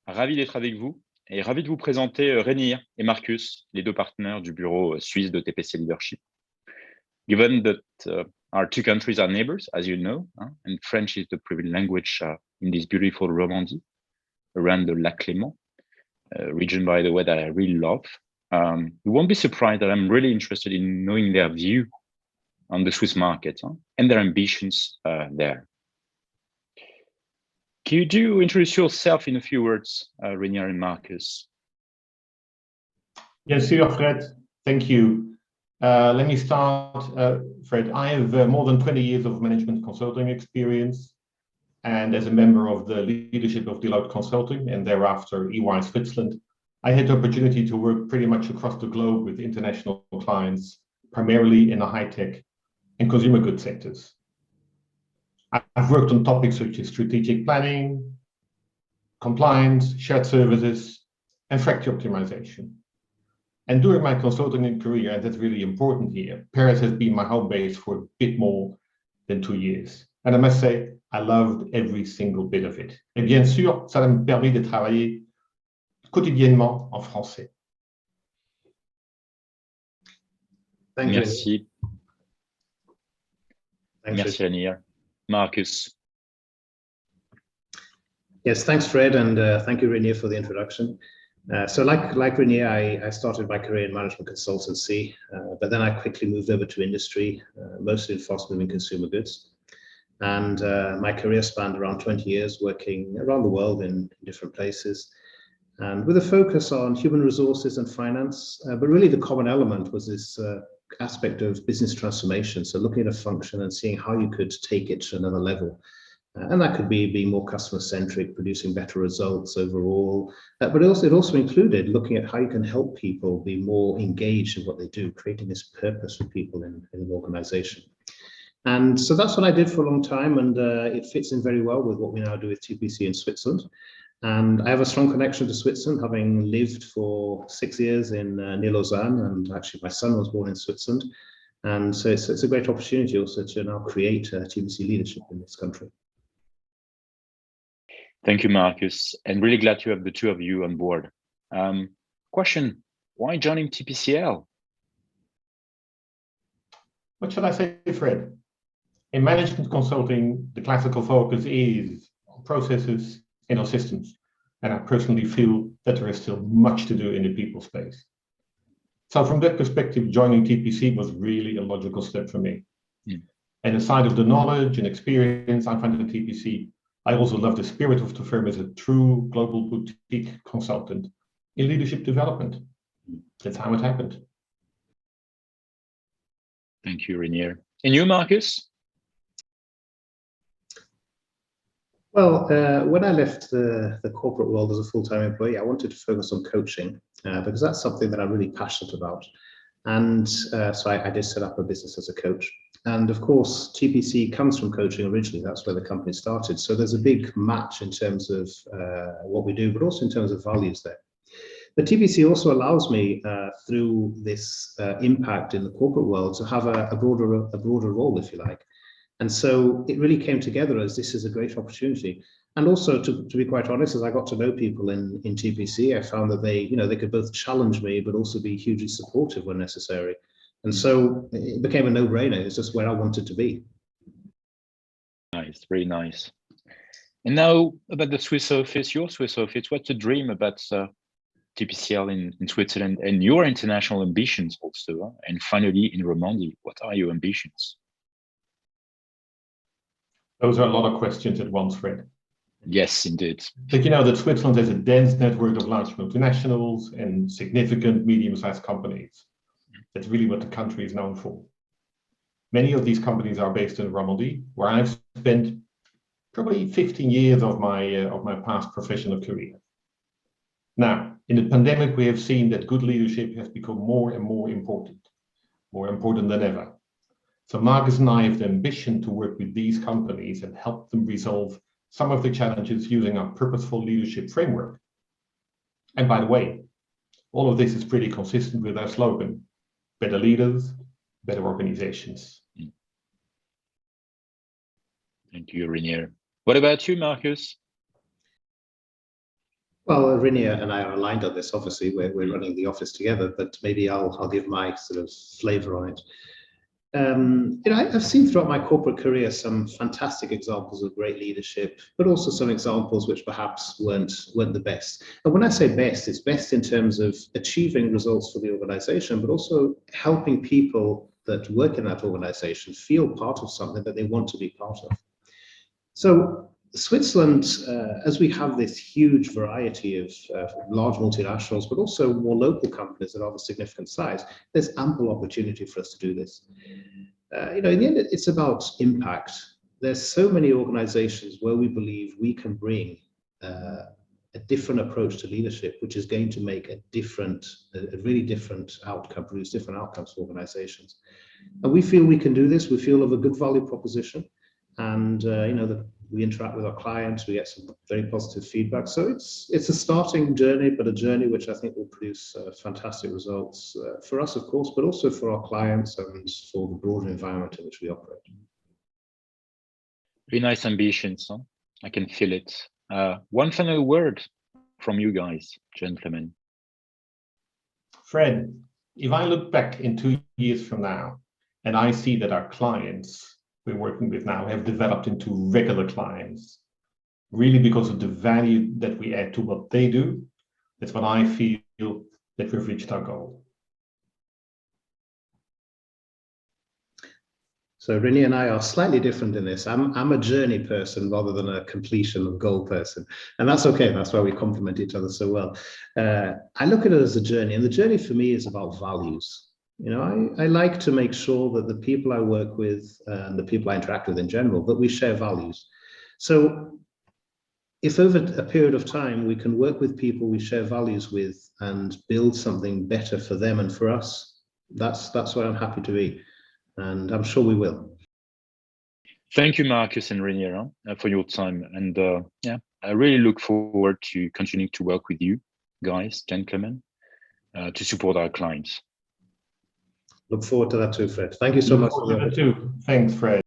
Ravi d'être avec vous et ravi de vous présenter Reinier et Marcus, les deux partenaires du bureau suisse de TPC Leadership. Given that our two countries are neighbors, as you know, and French is the prevalent language in this beautiful Romandie around the Lac Léman, region, by the way, that I really love. You won't be surprised that I'm really interested in knowing their view on the Swiss market and their ambitions there. Could you introduce yourself in a few words, Reinier and Marcus? Yes, sure, Fred. Thank you. Let me start, Fred. I have more than 20 years of management consulting experience, and as a member of the leadership of Deloitte Consulting and thereafter EY Switzerland, I had the opportunity to work pretty much across the globe with international clients, primarily in the high-tech and consumer goods sectors. I've worked on topics such as strategic planning, compliance, shared services, and factory optimization. And during my consulting career, and that's really important here, Paris has been my home base for a bit more than 2 years. And I must say, I loved every single bit of it. Et bien sûr, ça m'a permis de travailler quotidiennement en français. Thank you. Merci. Merci, Reinier. Marcus. Yes, thanks, Fred, and thank you, Reinier, for the introduction. So like Reinier, I started my career in management consultancy, but then I quickly moved over to industry, mostly in fast-moving consumer goods. And my career spanned around 20 years working around the world in different places, and with a focus on human resources and finance. But really the common element was this aspect of business transformation. So looking at a function and seeing how you could take it to another level. And that could be being more customer-centric, producing better results overall. But it also included looking at how you can help people be more engaged in what they do, creating this purpose for people in an organization. And so that's what I did for a long time, and it fits in very well with what we now do with TPC in Switzerland. And I have a strong connection to Switzerland, having lived for 6 years near Lausanne, and actually my son was born in Switzerland. And so it's a great opportunity also to now create TPC leadership in this country. Thank you, Marcus, and really glad to have the two of you on board. Question, why joining TPCL? What should I say, Fred? In management consulting, the classical focus is on processes and on systems. And I personally feel that there is still much to do in the people space. So from that perspective, joining TPC was really a logical step for me. And aside of the knowledge and experience I find at TPC, I also love the spirit of the firm as a true global boutique consultant in leadership development. That's how it happened. Thank you, Reinier. And you, Marcus? Well, when I left the corporate world as a full-time employee, I wanted to focus on coaching because that's something that I'm really passionate about. And so I did set up a business as a coach. And of course, TPC comes from coaching originally. That's where the company started. So there's a big match in terms of what we do, but also in terms of values there. But TPC also allows me, through this impact in the corporate world, to have a broader role, if you like. And so it really came together as this is a great opportunity. And also, to be quite honest, as I got to know people in TPC, I found that they could both challenge me, but also be hugely supportive when necessary. And so it became a no-brainer. It's just where I wanted to be. Nice, very nice. And now about the Swiss office, your Swiss office, what's the dream about TPCL in Switzerland and your international ambitions also? And finally, in Romandie, what are your ambitions? Those are a lot of questions at once, Fred. Yes, indeed. But you know that Switzerland has a dense network of large multinationals and significant medium-sized companies. That's really what the country is known for. Many of these companies are based in Romandie, where I've spent probably 15 years of my past professional career. Now, in the pandemic, we have seen that good leadership has become more and more important than ever. So Marcus and I have the ambition to work with these companies and help them resolve some of the challenges using our purposeful leadership framework. And by the way, all of this is pretty consistent with our slogan, better leaders, better organizations. Thank you, Reinier. What about you, Marcus? Well, Reinier and I are aligned on this. Obviously, we're running the office together, but maybe I'll give my sort of flavor on it. I've seen throughout my corporate career some fantastic examples of great leadership, but also some examples which perhaps weren't the best. And when I say best, it's best in terms of achieving results for the organization, but also helping people that work in that organization feel part of something that they want to be part of. So Switzerland, as we have this huge variety of large multinationals, but also more local companies that are of a significant size, there's ample opportunity for us to do this. In the end, it's about impact. There's so many organizations where we believe we can bring a different approach to leadership, which is going to make a really different outcome, produce different outcomes for organizations. And we feel we can do this. We feel of a good value proposition. And we interact with our clients, we get some very positive feedback. So it's a starting journey, but a journey which I think will produce fantastic results for us, of course, but also for our clients and for the broader environment in which we operate. Very nice ambitions, huh? I can feel it. One final word from you guys, gentlemen. Fred, if I look back in 2 years from now, and I see that our clients we're working with now have developed into regular clients, really because of the value that we add to what they do, that's when I feel that we've reached our goal. So Reinier and I are slightly different in this. I'm a journey person rather than a completion of goal person. And that's okay. That's why we complement each other so well. I look at it as a journey, and the journey for me is about values. I like to make sure that the people I work with and the people I interact with in general, that we share values. So if over a period of time we can work with people we share values with and build something better for them and for us, that's where I'm happy to be. And I'm sure we will. Thank you, Marcus and Reinier, for your time. And I really look forward to continuing to work with you guys, gentlemen, to support our clients. Look forward to that too, Fred. Thank you so much. Thanks, Fred.